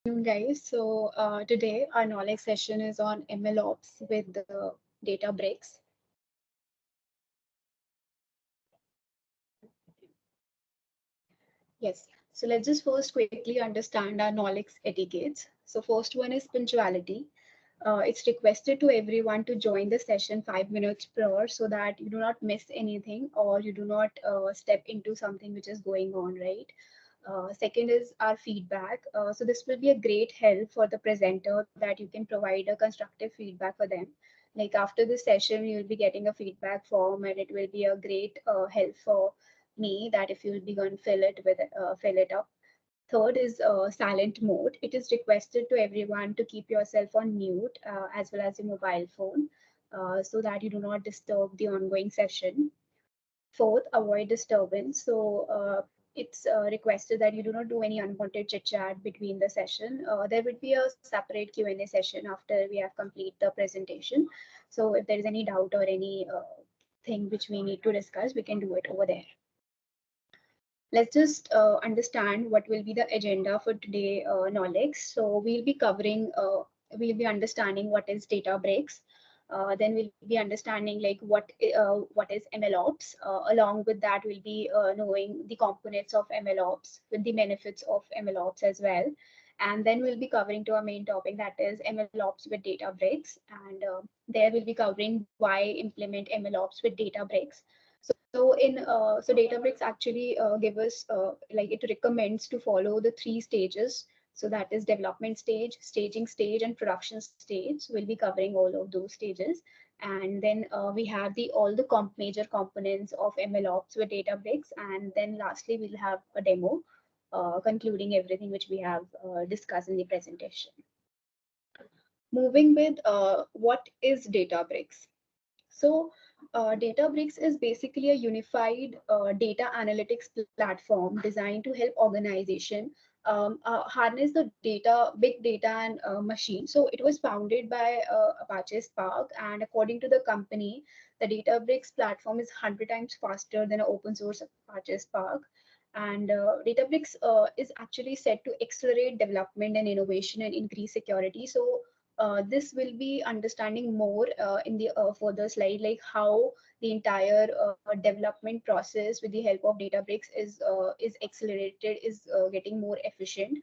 Guys. So today our knowledge session is on MLOps with the Databricks. Yes. So let's just first quickly understand our knowledge etiquettes. So first one is punctuality. It's requested to everyone to join the session 5 minutes prior so that you do not miss anything or you do not step into something which is going on, right? Second is our feedback. So this will be a great help for the presenter that you can provide a constructive feedback for them. Like after this session, you'll be getting a feedback form and it will be a great help for me that if you'll be going to fill it up. Third is silent mode. It is requested to everyone to keep yourself on mute as well as your mobile phone so that you do not disturb the ongoing session. Fourth, avoid disturbance. So it's requested that you do not do any unwanted chit chat between the session. There would be a separate Q&A session after we have complete the presentation. So if there is any doubt or any thing which we need to discuss, we can do it over there. Let's just understand what will be the agenda for today, Knowledge. So we'll be understanding what is Databricks. Then we'll be understanding like what is MLOps. Along with that, we'll be knowing the components of MLOps with the benefits of MLOps as well. And then we'll be covering to our main topic that is MLOps with Databricks. And there we'll be covering why implement MLOps with Databricks. So Databricks actually give us like it recommends to follow the 3 stages. So that is development stage, staging stage, and production stage. We'll be covering all of those stages. And then we have the all the major components of MLOps with Databricks. And then lastly, we'll have a demo concluding everything which we have discussed in the presentation. Moving with what is Databricks? So Databricks is basically a unified data analytics platform designed to help organization harness the data, big data and machine. So it was founded by Apache Spark, and according to the company, the Databricks platform is 100 times faster than an open source Apache Spark. And Databricks is actually set to accelerate development and innovation and increase security. So this will be understanding more in the further slide, like how the entire development process with the help of Databricks is accelerated, is getting more efficient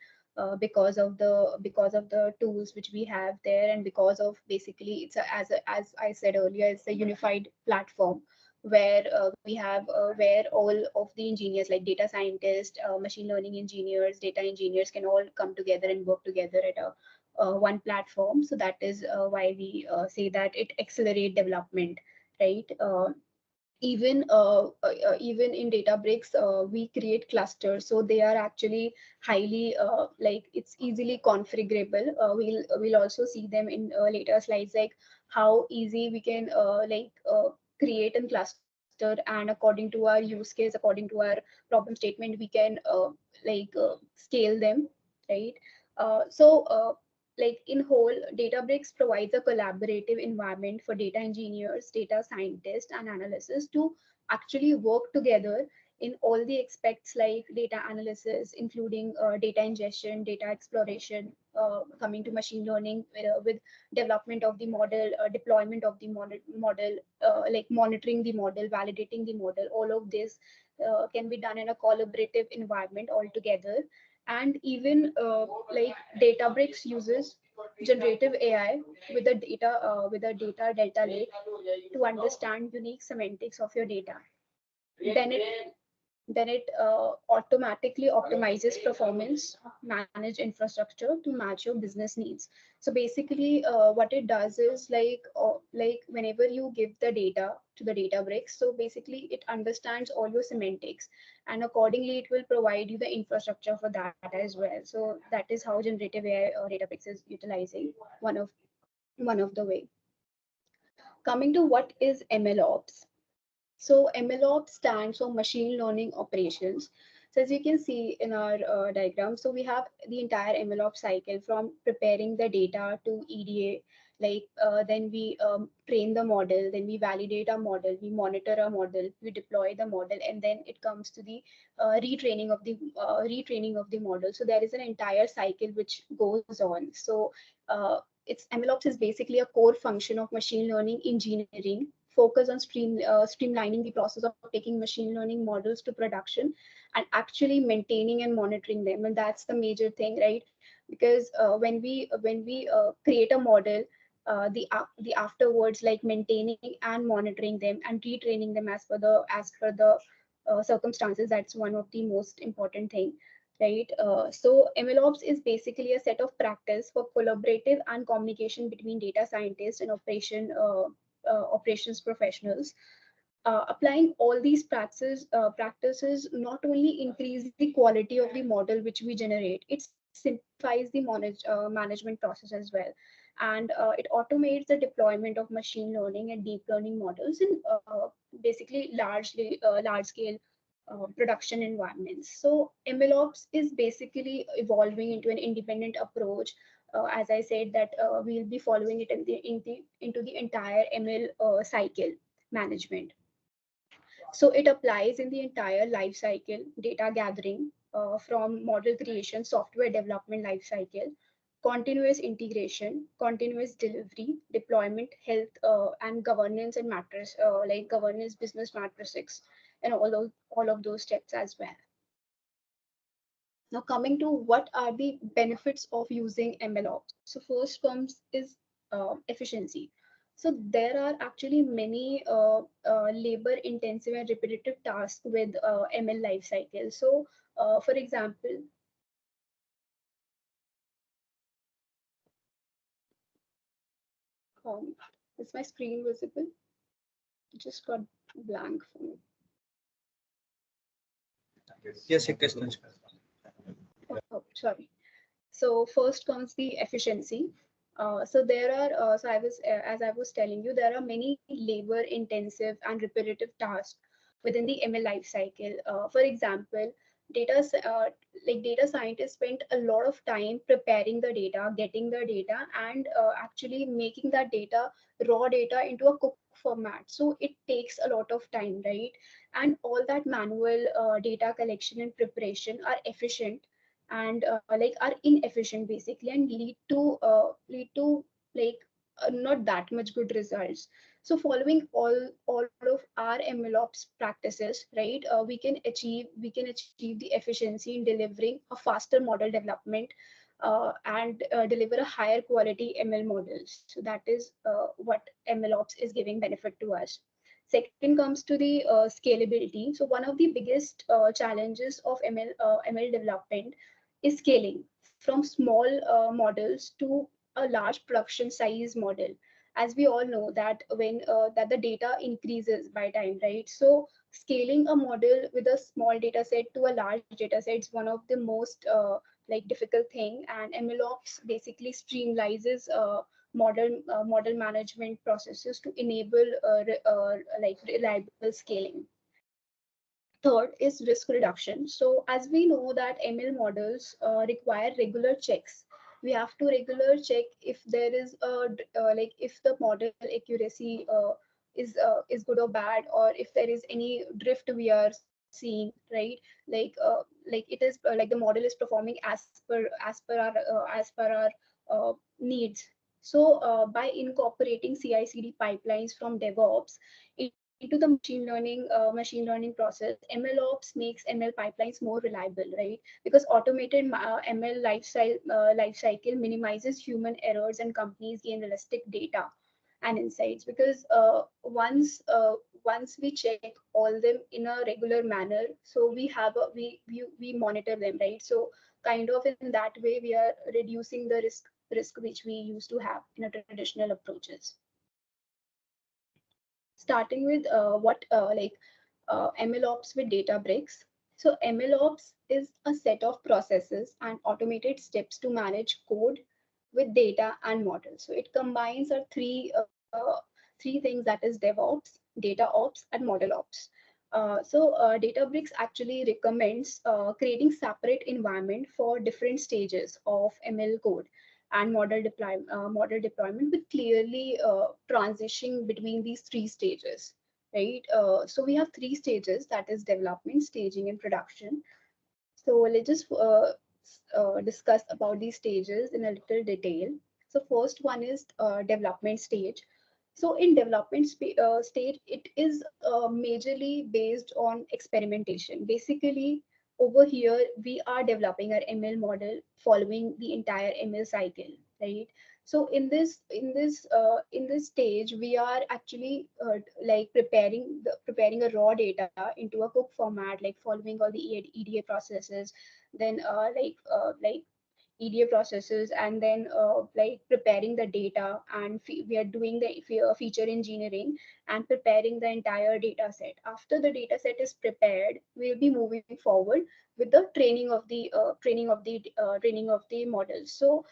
because of the tools which we have there, and because of basically as I said earlier, it's a unified platform where we have where all of the engineers like data scientists, machine learning engineers, data engineers can all come together and work together at a one platform. So that is why we say that it accelerate development, right? Even in Databricks, we create clusters, so they are actually highly like it's easily configurable. We'll also see them in later slides, like how easy we can create a cluster, and according to our use case, according to our problem statement, we can scale them, right? So in whole, Databricks provides a collaborative environment for data engineers, data scientists, and analysts to actually work together in all the aspects like data analysis, including data ingestion, data exploration, coming to machine learning with development of the model, deployment of the model, like monitoring the model, validating the model. All of this can be done in a collaborative environment altogether. And even Databricks uses generative AI with a data delta lake to understand unique semantics of your data. Then it automatically optimizes performance, manage infrastructure to match your business needs. So basically, what it does is like whenever you give the data to the Databricks, so basically it understands all your semantics, and accordingly it will provide you the infrastructure for that as well. So that is how generative AI Databricks is utilizing one of the way. Coming to what is MLOps. So MLOps stands for machine learning operations. So as you can see in our diagram, so we have the entire MLOps cycle from preparing the data to EDA Then we train the model, then we validate our model, we monitor our model, we deploy the model, and then it comes to the retraining of the model. So there is an entire cycle which goes on. So it's MLOps is basically a core function of machine learning engineering, focus on streamlining the process of taking machine learning models to production and actually maintaining and monitoring them. And that's the major thing, right? Because when we create a model, the afterwards, like maintaining and monitoring them and retraining them as per the circumstances, that's one of the most important thing, right? So MLOps is basically a set of practice for collaborative and communication between data scientists and operations professionals. Applying all these practices not only increase the quality of the model which we generate, it simplifies the management process as well, and it automates the deployment of machine learning and deep learning models in basically large scale production environments. So MLOps is basically evolving into an independent approach. As I said, that we'll be following it into the entire ML cycle management. So it applies in the entire life cycle, data gathering, from model creation, software development life cycle, continuous integration, continuous delivery, deployment, health, and governance and matters, like governance, business matrices, and all of those steps as well. Now coming to what are the benefits of using MLOps. So first comes is efficiency. So there are actually many labor intensive and repetitive tasks with ML lifecycle. So for example, um, is my screen visible? It just got blank for me. Yes, Krishna. Oh, sorry. So first comes the efficiency. So as I was telling you, there are many labor intensive and repetitive tasks within the ML life cycle. For example, data scientists spent a lot of time preparing the data, getting the data, and actually making that data, raw data, into a cook format. So it takes a lot of time, right? And all that manual data collection and preparation are efficient and are inefficient basically, and lead to like not that much good results. So following all of our MLOps practices, right, we can achieve the efficiency in delivering a faster model development, and deliver a higher quality ML models. So that is what MLOps is giving benefit to us. Second comes to the scalability. So one of the biggest challenges of ML development is scaling from small models to a large production size model. As we all know that when that the data increases by time, right? So scaling a model with a small data set to a large data set is one of the most difficult thing, and MLOps basically streamlines model management processes to enable reliable scaling. Third is risk reduction. So as we know that ML models require regular checks. We have to regular check if there is if the model accuracy is good or bad, or if there is any drift we are seeing, right? It is like the model is performing as per our needs. So by incorporating CI/CD pipelines from DevOps into the machine learning process, MLOps makes ML pipelines more reliable, right? Because automated ML life cycle minimizes human errors, and companies gain realistic data and insights. Because once we check all them in a regular manner, so we monitor them, right? So kind of in that way, we are reducing the risk which we used to have in a traditional approaches. Starting with MLOps with Databricks. So MLOps is a set of processes and automated steps to manage code with data and models. So it combines our three things, that is DevOps, Data Ops, and Model Ops. Databricks actually recommends creating separate environment for different stages of ML code. and model deployment with clearly transition between these three stages, right? So we have three stages, that is development, staging, and production. So let's just discuss about these stages in a little detail. So first one is development stage. So in development stage, it is majorly based on experimentation. Basically, over here we are developing our ML model following the entire ML cycle, right? So in this stage, we are actually like preparing a raw data into a cook format, like following all the EDA processes, then EDA processes, and then like preparing the data, and we are doing the feature engineering and preparing the entire data set. After the data set is prepared, we'll be moving forward with the training of the models. So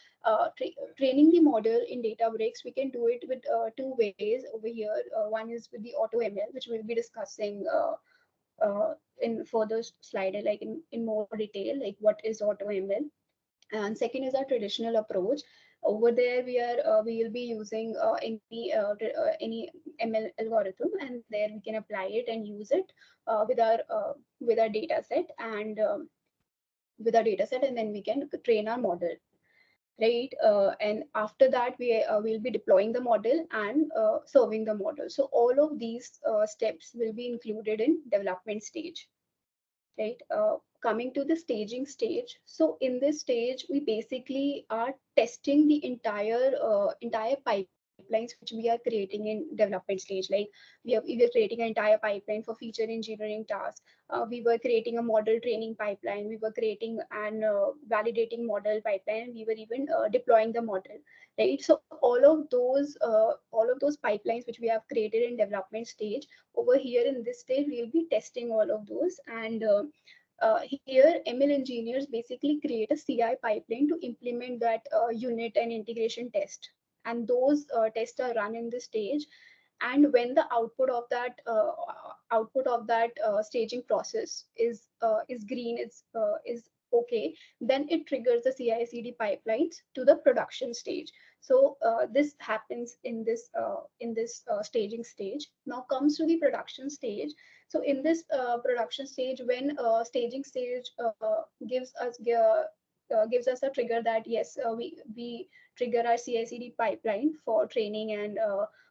training the model in Databricks, we can do it with two ways over here. One is with the auto ML, which we'll be discussing in further slide, like in more detail, like what is auto ML. And second is our traditional approach. Over there, we will be using any ML algorithm, and there we can apply it and use it with our data set, and then we can train our model, right? And after that, will be deploying the model and serving the model. So all of these steps will be included in development stage, right? Coming to the staging stage. So in this stage, we basically are testing the entire pipelines which we are creating in development stage. Like we were creating an entire pipeline for feature engineering tasks. We were creating a model training pipeline. We were creating and validating model pipeline. We were even deploying the model, right? So all of those pipelines which we have created in development stage, over here in this stage, we'll be testing all of those. And here, ML engineers basically create a CI pipeline to implement that unit and integration test. And those tests are run in this stage. And when the output of that staging process is green, is okay, then it triggers the CI/CD pipelines to the production stage. So this happens in this staging stage. Now comes to the production stage. So in this production stage, when staging stage gives us a trigger that yes, we trigger our CI/CD pipeline for training and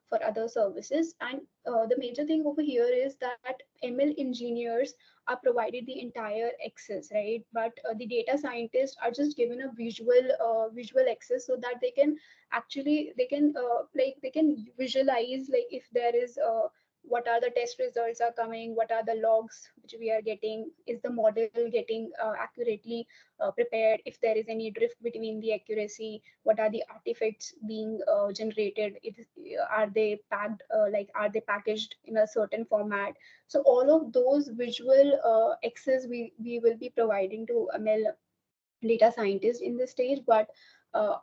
for other services. And the major thing over here is that ML engineers are provided the entire access, right? But the data scientists are just given a visual access, so that they can visualize, like if there is what are the test results are coming, what are the logs which we are getting, is the model getting accurately prepared, if there is any drift between the accuracy, what are the artifacts being generated, are they packed, are they packaged in a certain format. So all of those visual access we will be providing to ML data scientists in this stage. But uh,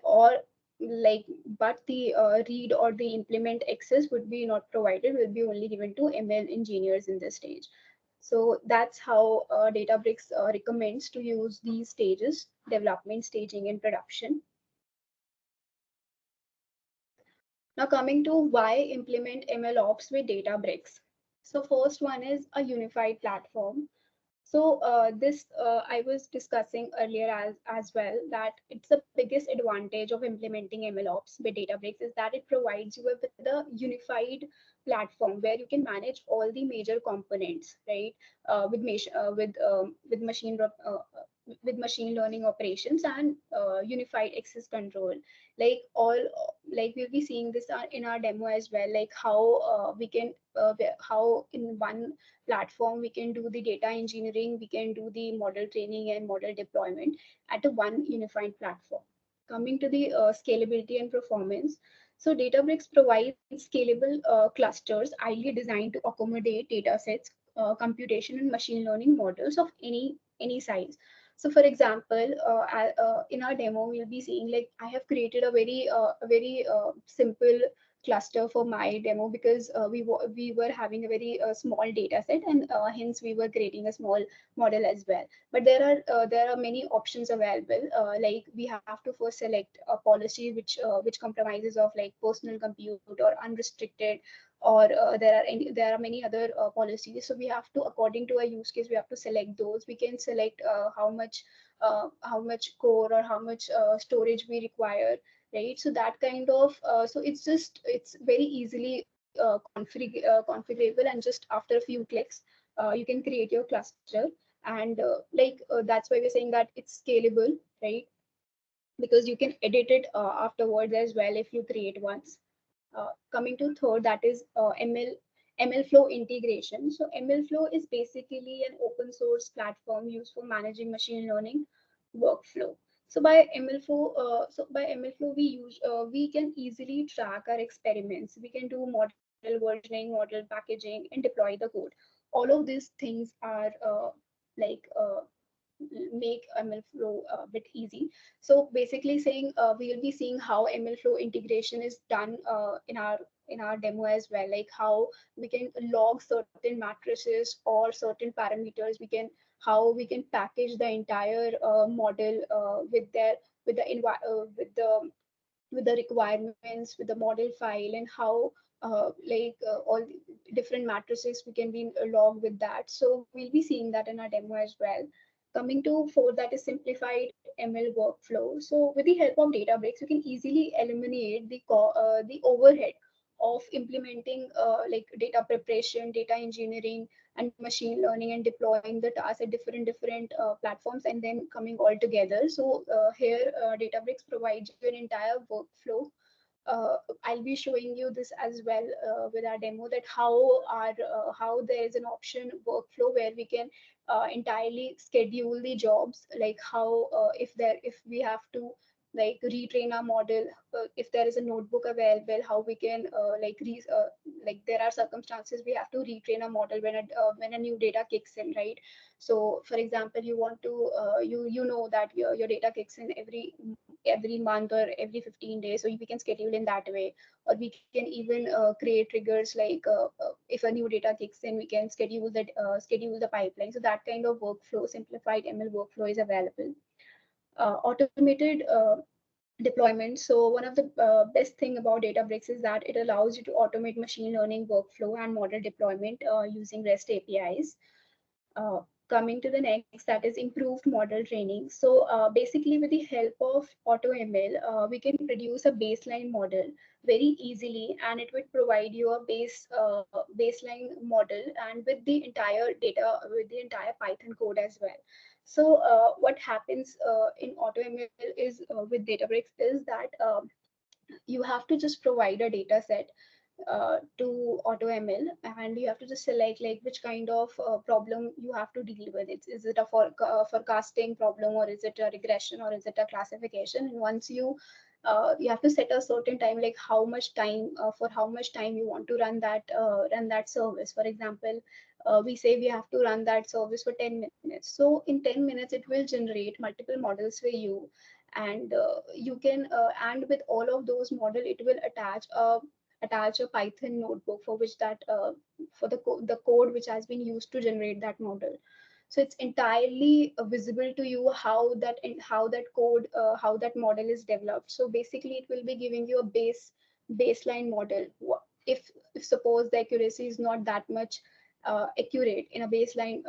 or like but the read or the implement access would be not provided, will be only given to ML engineers in this stage. So that's how Databricks recommends to use these stages: development, staging, and production. Now coming to why implement MLOps with Databricks. So first one is a unified platform. So this I was discussing earlier as well, that it's the biggest advantage of implementing MLOps with Databricks is that it provides you with a unified platform where you can manage all the major components, right? With machine learning operations and unified access control. Like all, like we'll be seeing this in our demo as well, like how in one platform we can do the data engineering, we can do the model training and model deployment at a one unified platform. Coming to the scalability and performance. So Databricks provides scalable clusters ideally designed to accommodate data sets, computation and machine learning models of any size. So for example, in our demo, we'll be seeing, like I have created a very simple cluster for my demo because we were having a very small data set, and hence we were creating a small model as well. But there are many options available. Like we have to first select a policy which compromises of like personal compute or unrestricted, or there are many other policies. So we have to, according to a use case, we have to select those. We can select how much core or how much storage we require, right? So that kind of so it's very easily configurable, and just after a few clicks you can create your cluster. And that's why we're saying that it's scalable, right? Because you can edit it afterwards as well if you create once. Coming to third, that is MLflow integration. So MLflow is basically an open source platform used for managing machine learning workflow. So by MLflow we can easily track our experiments. We can do model versioning, model packaging, and deploy the code. All of these things are like make MLflow a bit easy. So basically saying we will be seeing how MLflow integration is done in our demo as well, like how we can log certain matrices or certain parameters. We can how we can package the entire model with the requirements, with the model file, and how all the different matrices we can be logged with that. So we'll be seeing that in our demo as well. Coming to fourth, that is simplified ML workflow. So with the help of Databricks, you can easily eliminate the overhead of implementing data preparation, data engineering, and machine learning, and deploying the tasks at different platforms, and then coming all together. So here Databricks provides you an entire workflow. I'll be showing you this as well with our demo, that how there is an option workflow where we can entirely schedule the jobs, like how if we have to like retrain our model, if there is a notebook available, how we can like there are circumstances we have to retrain a model when a new data kicks in, right? So for example, you want to you know that your data kicks in every month or every 15 days, so we can schedule in that way. Or we can even create triggers, like if a new data kicks in, we can schedule the pipeline. So that kind of workflow, simplified ML workflow, is available. Automated deployment. So one of the best thing about Databricks is that it allows you to automate machine learning workflow and model deployment using REST APIs. uh, Coming to the next, that is improved model training. So basically with the help of AutoML, we can produce a baseline model very easily, and it would provide you a baseline model, and with the entire Python code as well. So what happens in AutoML is with Databricks is that you have to just provide a data set to AutoML, and you have to just select like which kind of problem you have to deal with. Is it a forecasting problem, or is it a regression, or is it a classification? And once you have to set a certain time, like for how much time you want to run that service. For example, we say we have to run that service for 10 minutes. So in 10 minutes, it will generate multiple models for you, and you can and with all of those model, it will attach a Python notebook for which that for the code which has been used to generate that model. So it's entirely visible to you how that code how that model is developed. So basically, it will be giving you a baseline model. If suppose the accuracy is not that much accurate in a baseline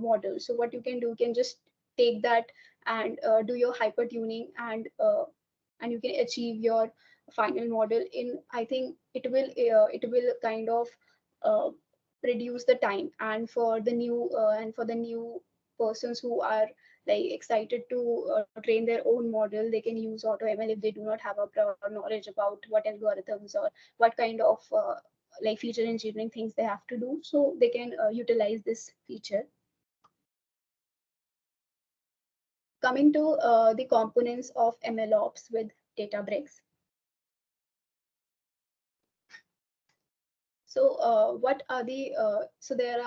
model, so what you can do, you can just take that and do your hyper tuning, and you can achieve your final model in, I think it will kind of uh, reduce the time. And for the new persons who are like excited to train their own model, they can use AutoML if they do not have a prior knowledge about what algorithms or what kind of like feature engineering things they have to do, so they can utilize this feature. Coming to the components of MLOps with Databricks. So what are the so there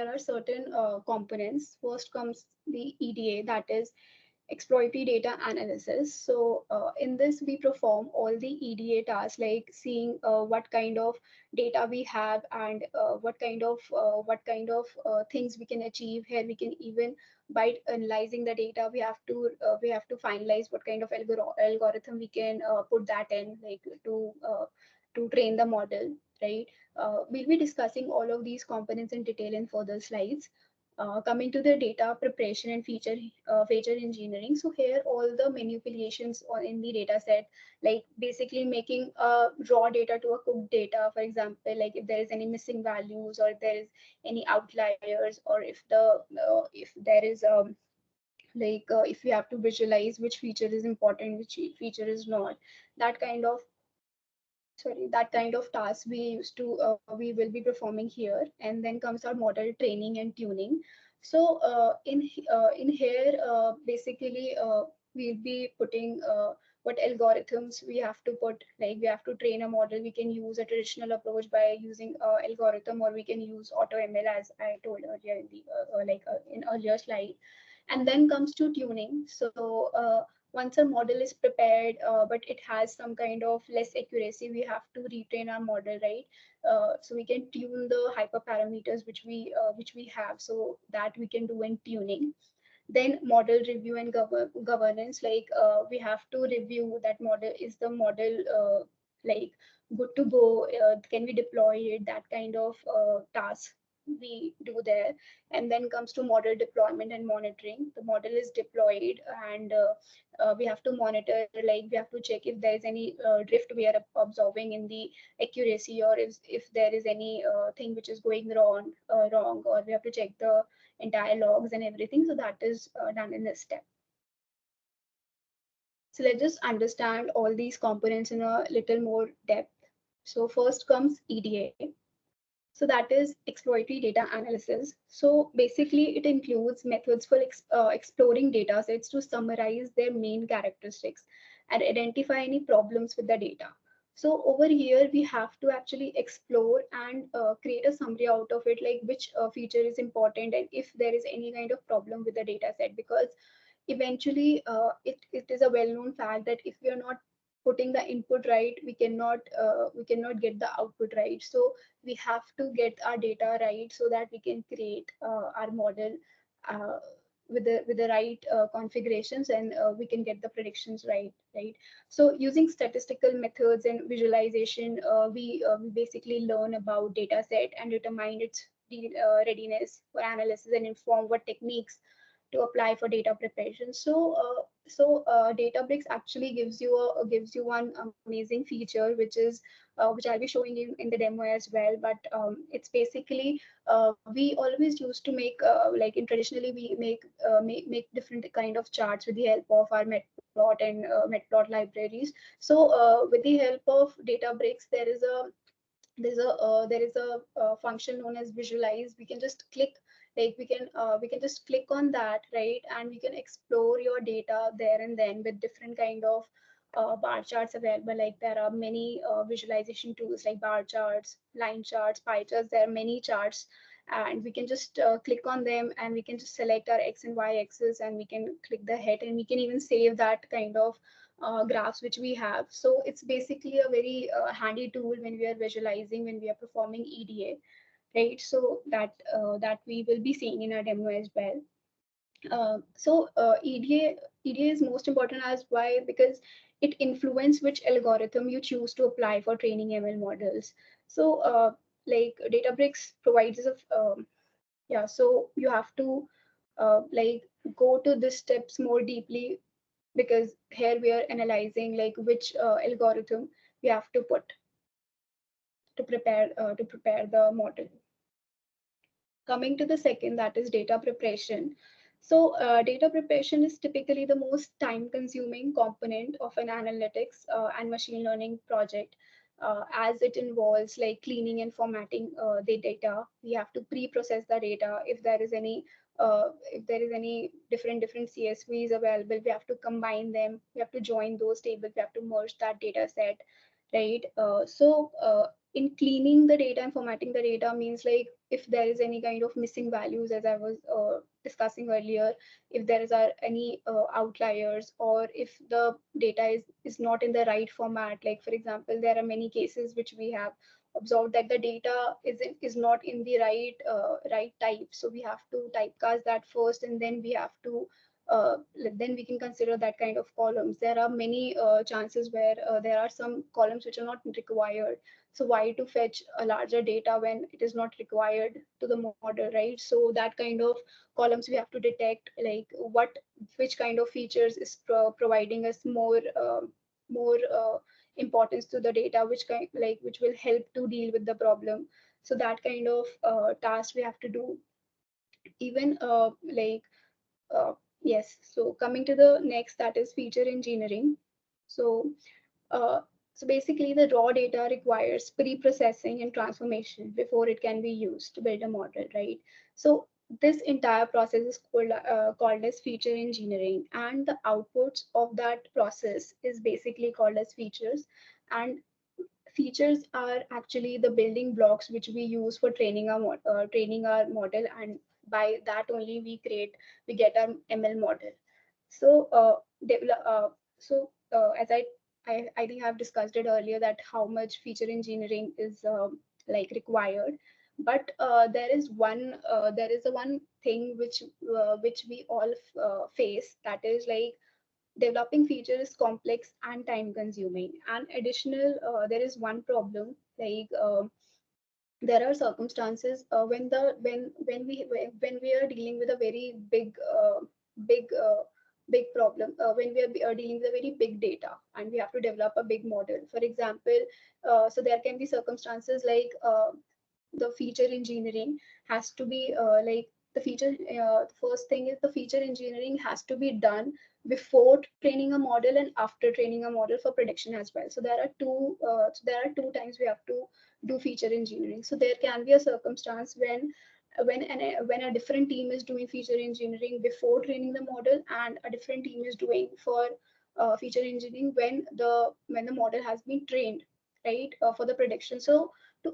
are certain components. First comes the EDA, that is exploratory data analysis. So in this, we perform all the EDA tasks like seeing what kind of data we have and what kind of things we can achieve. Here we can even, by analyzing the data, we have to finalize what kind of algorithm we can put that in, like to train the model, right? We'll be discussing all of these components in detail in further slides. Coming to the data preparation and feature engineering. So here all the manipulations in the data set, like basically making raw data to a cooked data. For example, like if there is any missing values, or if there is any outliers, or if there is if we have to visualize which feature is important, which feature is not, that kind of task we will be performing here. And then comes our model training and tuning. So in here, basically, we'll be putting what algorithms we have to put. Like we have to train a model, we can use a traditional approach by using algorithm, or we can use auto ML, as I told earlier in the in earlier slide. And then comes to tuning. So once a model is prepared, but it has some kind of less accuracy, we have to retrain our model, right? So we can tune the hyperparameters which we have, so that we can do in tuning. Then model review and governance, like we have to review that model. Is the model like good to go? Can we deploy it? That kind of task we do there. And then comes to model deployment and monitoring. The model is deployed, and we have to monitor, like we have to check if there is any drift we are observing in the accuracy, or if there is any thing which is going wrong, or we have to check the entire logs and everything. So that is done in this step. So let's just understand all these components in a little more depth. So first comes EDA. So that is exploratory data analysis. So basically it includes methods for exploring data sets to summarize their main characteristics and identify any problems with the data. So over here, we have to actually explore and create a summary out of it, like which feature is important and if there is any kind of problem with the data set. Because eventually, it is a well-known fact that if we are not putting the input right, we cannot get the output right. So we have to get our data right, so that we can create our model uh, with the right configurations, and we can get the predictions right. So using statistical methods and visualization, we basically learn about data set and determine its readiness for analysis, and inform what techniques to apply for data preparation. So Databricks actually gives you one amazing feature, which I'll be showing you in the demo as well. But it's basically, we always used to make, like in traditionally we make different kind of charts with the help of our Matplot and Matplot libraries. So with the help of Databricks, there is a function known as visualize. We can just click, like we can just click on that, right? And we can explore your data there and then with different kind of bar charts available. Like there are many visualization tools like bar charts, line charts, pie charts. There are many charts, and we can just click on them, and we can just select our X and Y axis, and we can click the head, and we can even save that kind of graphs which we have. So it's basically a very handy tool when we are visualizing, when we are performing EDA, right? So that we will be seeing in our demo as well. EDA is most important. As why? Because it influences which algorithm you choose to apply for training ML models. So like Databricks provides us yeah, so you have to like go to the steps more deeply, because here we are analyzing like which algorithm we have to put to prepare the model. Coming to the second, that is data preparation. So data preparation is typically the most time consuming component of an analytics and machine learning project, as it involves like cleaning and formatting the data. We have to pre-process the data. If there is any different CSVs available, we have to combine them. We have to join those tables. We have to merge that data set. right? In cleaning the data and formatting the data means like if there is any kind of missing values, as I was discussing earlier, if there is any outliers, or if the data is not in the right format. Like for example, there are many cases which we have observed that the data is not in the right type. So we have to typecast that first, and then we have to then we can consider that kind of columns. There are many chances where there are some columns which are not required. So why to fetch a larger data when it is not required to the model, right? So that kind of columns we have to detect, like which kind of features is providing us more importance to the data, which will help to deal with the problem. So that kind of task we have to do. Even uh, yes, so coming to the next, that is feature engineering. So, uh, so basically, the raw data requires pre-processing and transformation before it can be used to build a model, right? So this entire process is called as feature engineering, and the outputs of that process is basically called as features. And features are actually the building blocks which we use for training our model, and by that only we get our ML model. So as I think I've discussed it earlier that how much feature engineering is like required, but there is a one thing which we all face, that is like developing feature is complex and time consuming. And additional there is one problem, there are circumstances when we are dealing with a very big big problem, when we are dealing with a very big data and we have to develop a big model. For example, so there can be circumstances like the feature engineering has to be the first thing is the feature engineering has to be done before training a model and after training a model for prediction as well. So there are two times we have to do feature engineering. So there can be a circumstance when a different team is doing feature engineering before training the model, and a different team is doing for feature engineering when the model has been trained, right, for the prediction. So to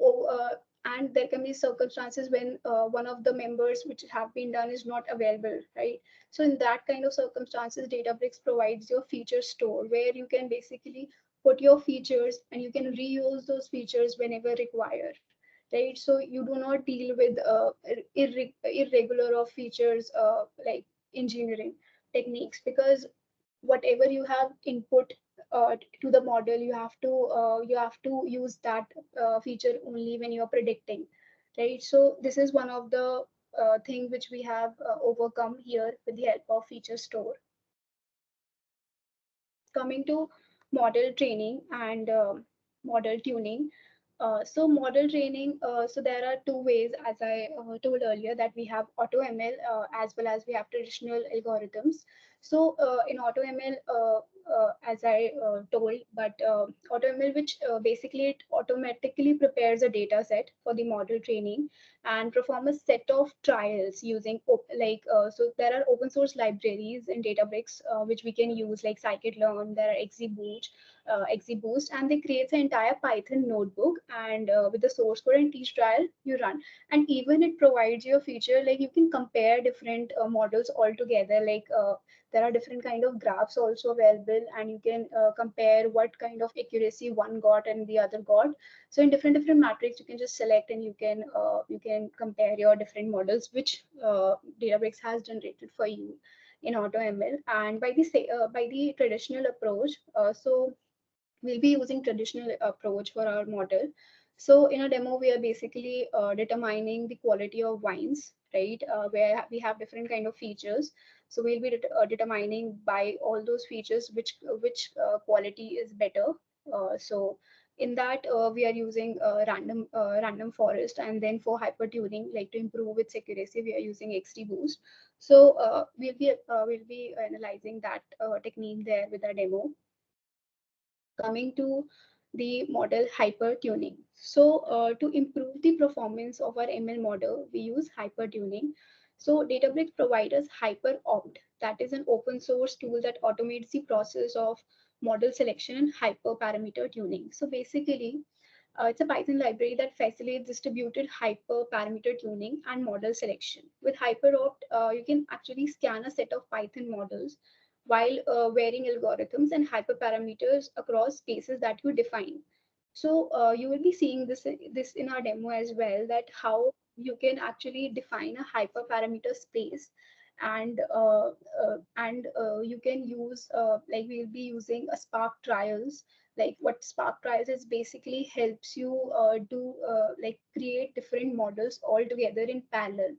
and there can be circumstances when one of the members which have been done is not available, right? So in that kind of circumstances, Databricks provides your feature store where you can basically put your features and you can reuse those features whenever required, right? So you do not deal with irregular of features like engineering techniques, because whatever you have input to the model, you have to use that feature only when you're predicting, right? So this is one of the thing which we have overcome here with the help of feature store. Coming to model training and model tuning. So model training, so there are two ways, as I told earlier, that we have auto ML as well as we have traditional algorithms. So in auto ML, as I told, but auto ML, which basically it automatically prepares a data set for the model training and perform a set of trials using so there are open source libraries in Databricks which we can use, like scikit-learn. There are XGBoost, and they create an entire Python notebook, and with the source code and each trial you run. And even it provides you a feature like you can compare different models all together. There are different kind of graphs also available, and you can compare what kind of accuracy one got and the other got. So in different matrix, you can just select and you can compare your different models which Databricks has generated for you in AutoML. And by the traditional approach, so we'll be using traditional approach for our model. So in a demo, we are basically determining the quality of wines, right? Where we have different kind of features. So we'll be determining by all those features which quality is better. So in that, we are using random forest, and then for hyper tuning, like to improve its accuracy, we are using XGBoost. So we'll be analyzing that technique there with our demo. Coming to the model hyper tuning. So to improve the performance of our ML model, we use hyper tuning. So Databricks provides us HyperOpt. That is an open source tool that automates the process of model selection and hyperparameter tuning. So basically, it's a Python library that facilitates distributed hyperparameter tuning and model selection. With HyperOpt, you can actually scan a set of Python models while varying algorithms and hyperparameters across spaces that you define. So you will be seeing this in our demo as well, that how you can actually define a hyperparameter space, and you can use like we'll be using a Spark trials. Like what Spark trials is basically helps you do like create different models all together in parallel,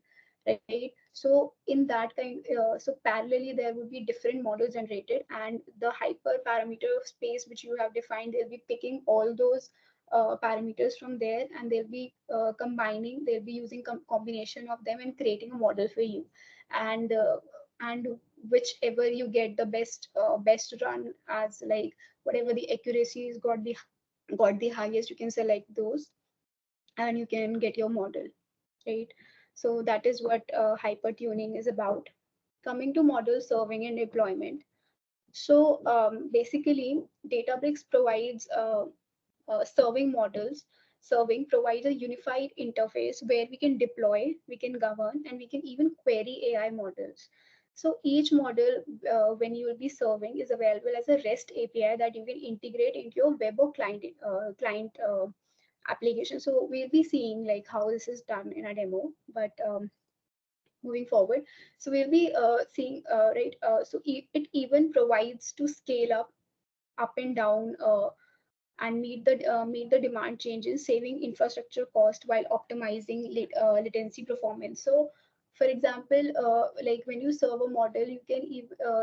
right? So in that kind, so parallelly there will be different models generated, and the hyper parameter space which you have defined, they'll be picking all those parameters from there, and they'll be combining, they'll be using combination of them and creating a model for you. And whichever you get the best run, as like whatever the accuracy is got the highest, you can select those and you can get your model, right? So that is what hyper tuning is about. Coming to model serving and deployment. So basically, Databricks provides serving models. Serving provides a unified interface where we can deploy, we can govern, and we can even query AI models. So each model, when you will be serving, is available as a REST API that you can integrate into your web or client application. So we'll be seeing like how this is done in a demo, but moving forward, so we'll be seeing right. So it even provides to scale up and down, and meet the demand changes, saving infrastructure cost while optimizing latency performance. So, for example, like when you serve a model, you can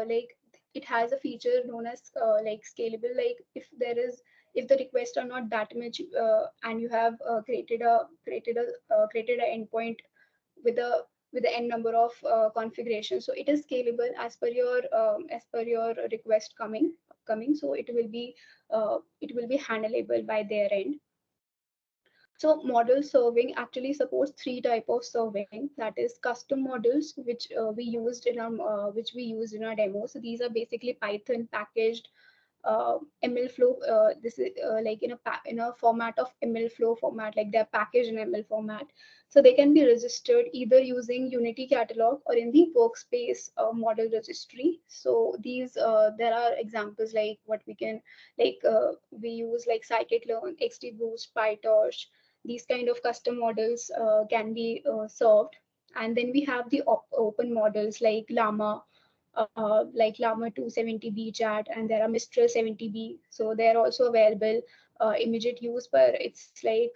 like it has a feature known as like scalable. Like if the requests are not that much, and you have created a endpoint with a with the n number of configurations, so it is scalable as per your request coming. So it will be handleable by their end. So model serving actually supports three type of serving, that is custom models, which we used in our demo. So these are basically Python packaged MLflow. This is like in a format of MLflow format, like they're packaged in ML format. So they can be registered either using Unity catalog or in the workspace model registry. So these there are examples like what we can we use like scikit-learn, XGBoost, PyTorch. These kind of custom models can be served. And then we have the open models like Llama 270B chat, and there are Mistral 70B. So they're also available. Immediate use, but it's like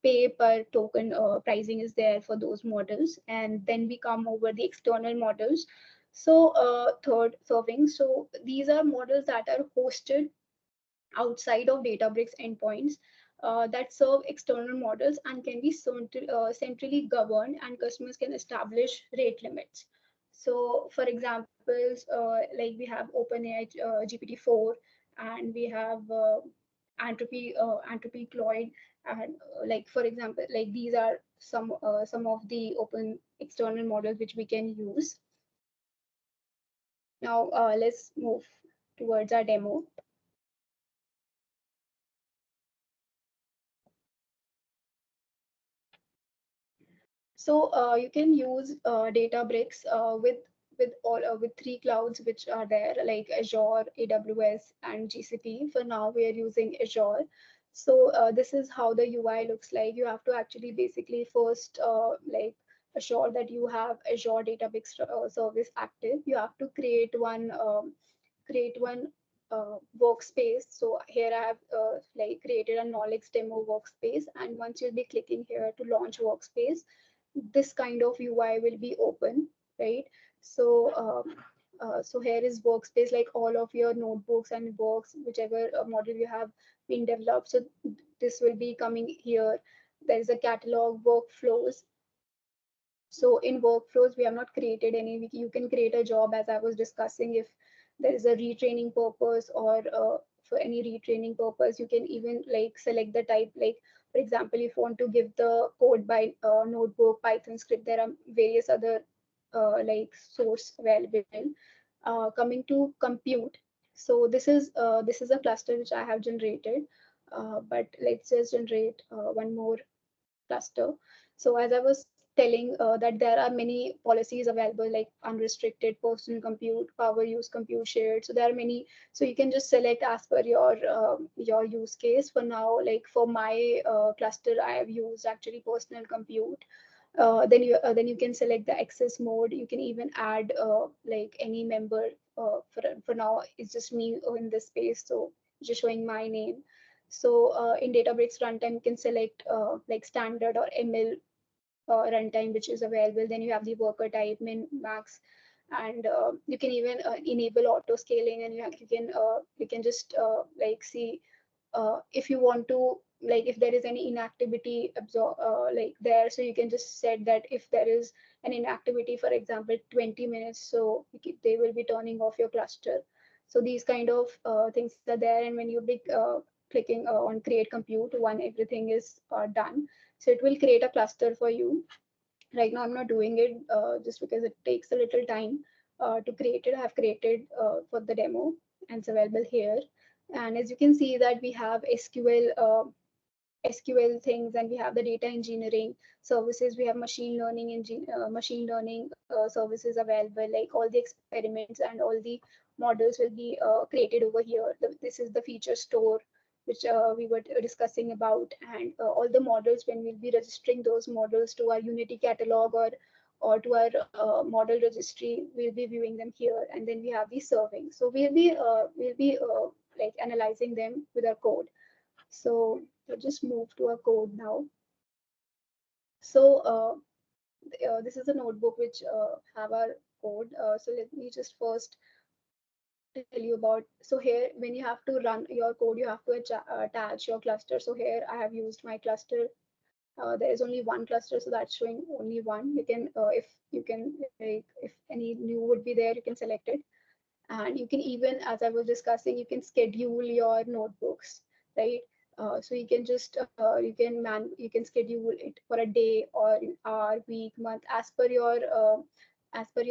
pay per token pricing is there for those models. And then we come over the external models. So third serving. So these are models that are hosted outside of Databricks endpoints that serve external models and can be centrally governed, and customers can establish rate limits. So, for examples, like we have OpenAI GPT-4, and we have Entropy Cloud, and like for example, like these are some of the open external models which we can use. Now, let's move towards our demo. So you can use Databricks with three clouds which are there, like Azure, AWS, and GCP. For now, we are using Azure. So this is how the UI looks like. You have to actually basically first assure that you have Azure Databricks service active. You have to create one workspace. So here I have like created a KnowLx demo workspace, and once you'll be clicking here to launch workspace, this kind of UI will be open, right? So so here is workspace, like all of your notebooks and works, whichever model you have been developed. So this will be coming here. There is a catalog, workflows. So in workflows, we have not created any. You can create a job, as I was discussing, if there is a retraining purpose, or for any retraining purpose. You can even like select the type. Like for example, if you want to give the code by notebook, Python script, there are various other like source available. Coming to compute. So this is a cluster which I have generated, but let's just generate one more cluster. So as I was telling that there are many policies available like unrestricted, personal compute, power use, compute shared. So there are many. So you can just select as per your use case. For now, like for my cluster, I have used actually personal compute. Then you can select the access mode. You can even add like any member. For now, it's just me in this space, so just showing my name. So in Databricks runtime, you can select like standard or ML runtime, which is available. Then you have the worker type, min, max, and you can even enable auto scaling, and you can just like see if you want to, like if there is any inactivity like there, so you can just set that if there is an inactivity, for example 20 minutes, so they will be turning off your cluster. So these kind of things are there, and when you be clicking on create compute, one everything is done, so it will create a cluster for you. Right now I'm not doing it just because it takes a little time to create it. I have created for the demo, and it's available here. And as you can see that we have SQL things, and we have the data engineering services. We have machine learning services available, like all the experiments and all the models will be created over here. This is the feature store, which we were discussing about, and all the models, when we'll be registering those models to our Unity catalog or to our model registry, we'll be viewing them here. And then we have the serving. So we'll be like analyzing them with our code. So let's just move to our code now. So this is a notebook which have our code. So let me just first tell you about. So here, when you have to run your code, you have to attach your cluster. So here I have used my cluster. There is only one cluster, so that's showing only one. You can, if you can, like, if any new would be there, you can select it. And you can even, as I was discussing, you can schedule your notebooks, right? So you can just you can schedule it for a day or an hour, week, month, as per your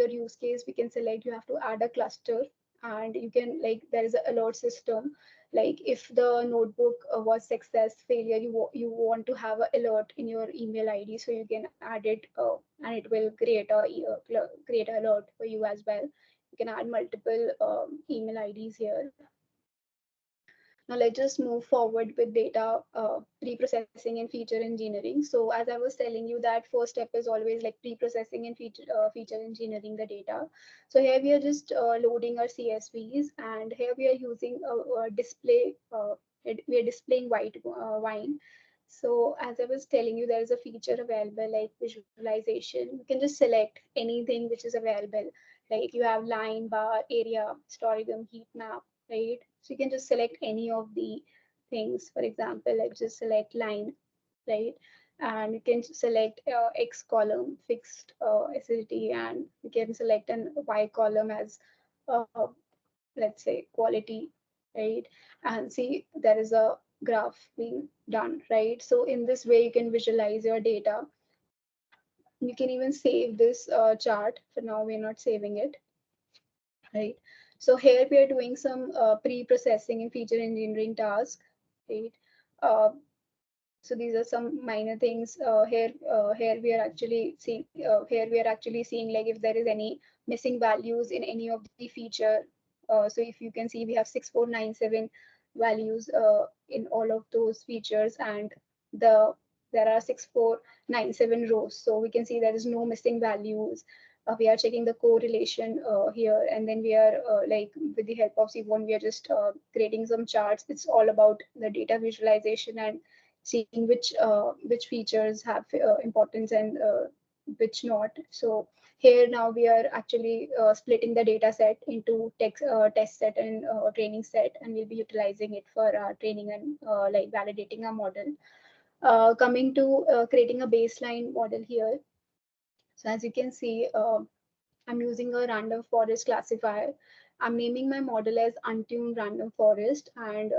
use case. We can select, you have to add a cluster, and you can, like, there is an alert system. Like if the notebook was success, failure, you want to have an alert in your email ID, so you can add it, and it will create an alert for you as well. You can add multiple email IDs here. Now let's just move forward with data pre-processing and feature engineering. So as I was telling you, that first step is always like pre-processing and feature engineering the data. So here we are just loading our CSVs, and here we are using a display. We are displaying white wine. So as I was telling you, there is a feature available like visualization. You can just select anything which is available. Like you have line, bar, area, histogram, heat map, right? So you can just select any of the things. For example, let's just select line, right? And you can select X column, fixed acidity, and you can select an Y column as, let's say, quality, right? And see, there is a graph being done, right? So in this way, you can visualize your data. You can even save this chart. For now, we're not saving it, right? So here we are doing some pre-processing and feature engineering tasks, right? Uh, so these are some minor things. Here we are actually seeing. Here we are actually seeing like if there is any missing values in any of the feature. So if you can see, we have 6497 values in all of those features, and the there are 6497 rows. So we can see there is no missing values. We are checking the correlation here, and then we are like with the help of C1, we are just creating some charts. It's all about the data visualization and seeing which features have importance and which not. So here now we are actually splitting the data set into test set and training set, and we'll be utilizing it for training and like validating our model. Coming to creating a baseline model here. So as you can see, I'm using a random forest classifier. I'm naming my model as untuned random forest, and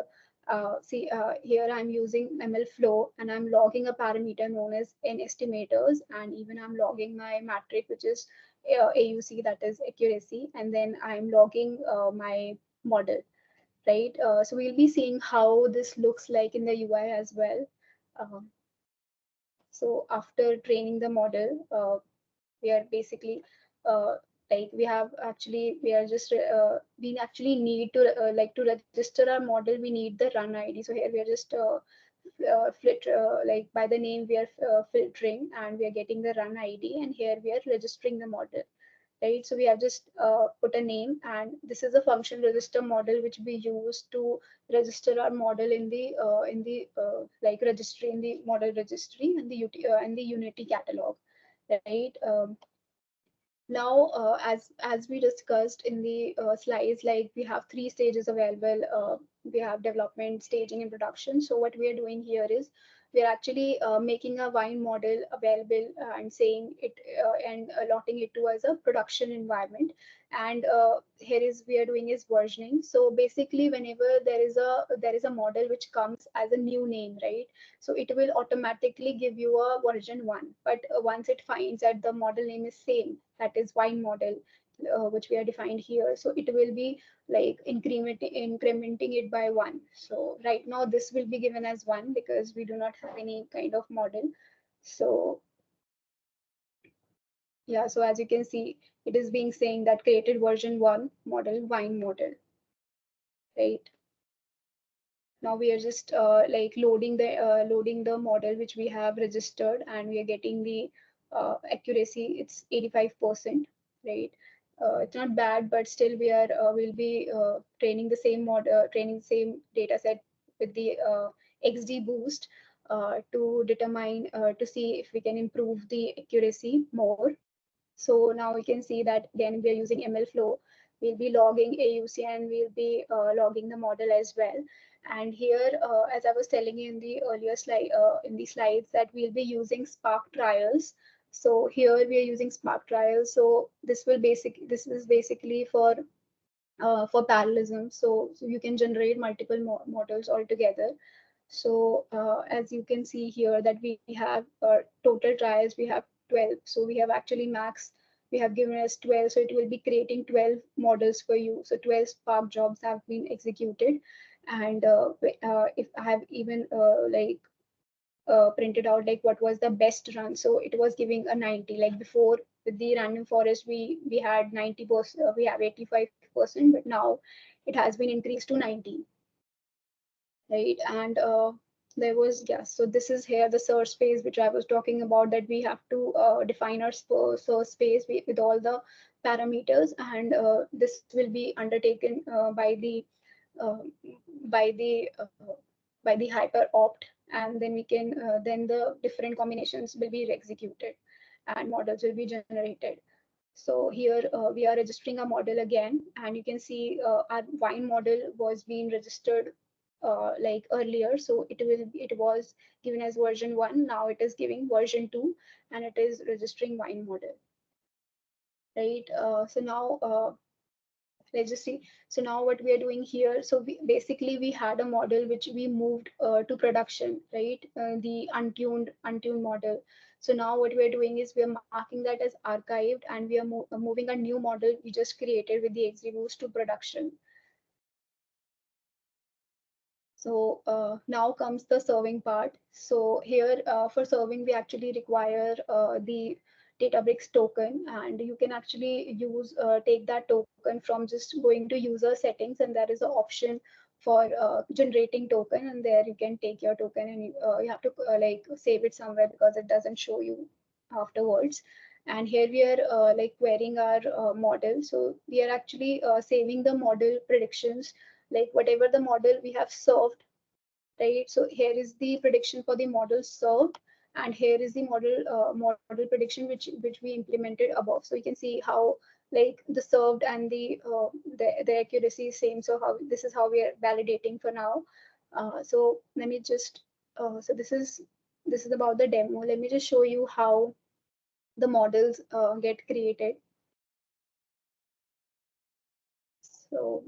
here I'm using MLflow, and I'm logging a parameter known as n estimators, and even I'm logging my metric, which is AUC, that is accuracy, and then I'm logging my model. right? So we'll be seeing how this looks like in the UI as well. Um, so after training the model, we are basically like we are just we actually need to like to register our model, we need the run ID. So here we are just like by the name we are filtering, and we are getting the run ID, and here we are registering the model, right? So we have just put a name, and this is a function register model which we use to register our model in the like registry, in the model registry, and the and the Unity catalog, right? Now, as we discussed in the slides, like we have three stages available. We have development, staging, and production. So what we are doing here is we are actually making a wine model available and saying it and allotting it to as a production environment. And here is we are doing is versioning. So basically, whenever there is a model which comes as a new name, right? So it will automatically give you a version one. But once it finds that the model name is same, that is wine model, which we are defined here, so it will be like incrementing it by one. So right now this will be given as one because we do not have any kind of model. So yeah, so as you can see, it is being saying that created version one model, wine model, right? Now we are just like loading the model which we have registered, and we are getting the accuracy. It's 85%, right? It's not bad, but still we'll be training the same data set with the XD boost to determine to see if we can improve the accuracy more. So now we can see that again we are using MLflow. We'll be logging AUC, and we'll be logging the model as well. And here, as I was telling you in the earlier slide, in the slides, that we'll be using Spark trials. So here we are using Spark trials. So this is basically for parallelism. So you can generate multiple models altogether. So as you can see here that we have total trials, we have 12. So we have actually max, we have given us 12. So it will be creating 12 models for you. So 12 Spark jobs have been executed. And if I have even printed out like what was the best run. So it was giving a 90. Like before with the random forest, we had 90%, we have 85%, but now it has been increased to 90, right? And there was, yes, so this is here the search space which I was talking about, that we have to define our search space with all the parameters, and this will be undertaken uh, by the uh, by the hyper opt, and then we can then the different combinations will be executed and models will be generated. So here we are registering a model again, and you can see our wine model was being registered like earlier. So it was given as version one. Now it is giving version two, and it is registering wine model, right? So now let's just see. So now what we are doing here, so basically we had a model which we moved to production, right? The untuned model. So now what we're doing is we're marking that as archived, and we are moving a new model we just created with the XGBoost to production. So now comes the serving part. So here for serving, we actually require the Databricks token, and you can actually take that token from just going to user settings, and there is an option for generating token, and there you can take your token, and you have to like save it somewhere because it doesn't show you afterwards. And here we are like querying our model. So we are actually saving the model predictions, like whatever the model we have served, right? So here is the prediction for the model served, and here is the model prediction which we implemented above. So you can see how like the served and the accuracy is same. So how this is how we are validating for now. So let me just so this is about the demo. Let me just show you how the models get created. So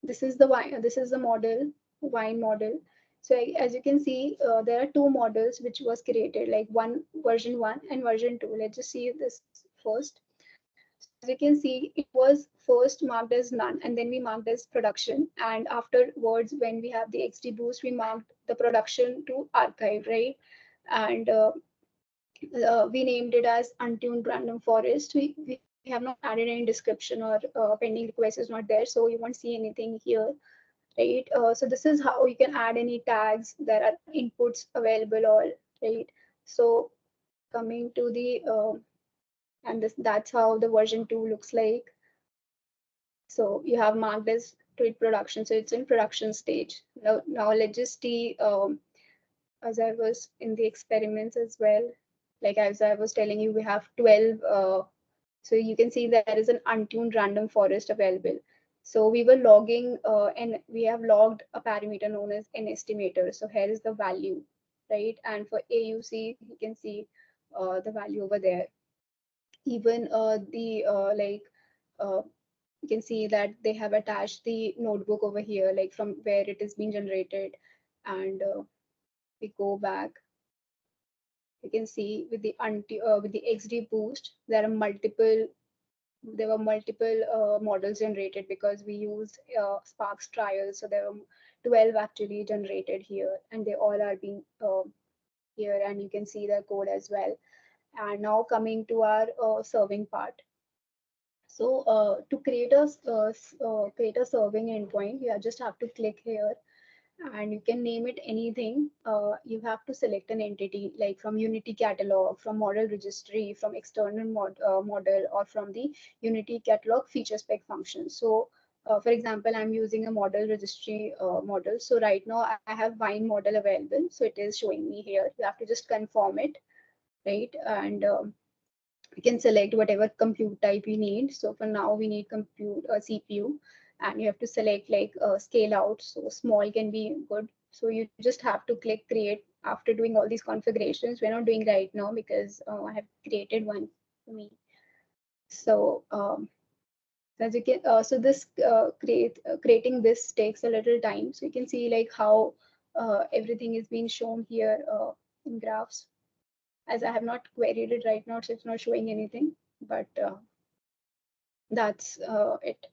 this is the model, wine model. So as you can see, there are two models which was created, like version one and version two. Let's just see this first. As you can see, it was first marked as none, and then we marked as production. And afterwards, when we have the XGBoost, we marked the production to archive, right? And we named it as untuned random forest. We have not added any description, or pending request is not there, so you won't see anything here, right? So this is how you can add any tags. There are inputs available, all right. So coming to the and that's how the version 2 looks like. So you have marked as tweet production, so it's in production stage. Now let's just see, as I was in the experiments as well, like as I was telling you, we have 12. So you can see there is an untuned random forest available. So we were logging, and we have logged a parameter known as an estimator. So here is the value, right? And for AUC, you can see the value over there. Even the uh, you can see that they have attached the notebook over here, like from where it is being generated. And we go back, you can see with the with the XD boost, there were multiple models generated because we used Sparks trials. So there were 12 actually generated here, and they all are being here, and you can see the code as well. And now coming to our serving part. So to create a serving endpoint, you just have to click here, and you can name it anything. You have to select an entity, like from Unity catalog, from model registry, from external model, or from the Unity catalog feature spec function. So for example, I'm using a model registry model. So right now I have Vine model available. So it is showing me here. You have to just confirm it, right? And you can select whatever compute type you need. So for now, we need compute CPU, and you have to select like scale out. So small can be good. So you just have to click create after doing all these configurations. We're not doing right now because I have created one for me. So as you can, so this creating this takes a little time. So you can see like how everything is being shown here in graphs. As I have not queried it right now, so it's not showing anything, but that's it.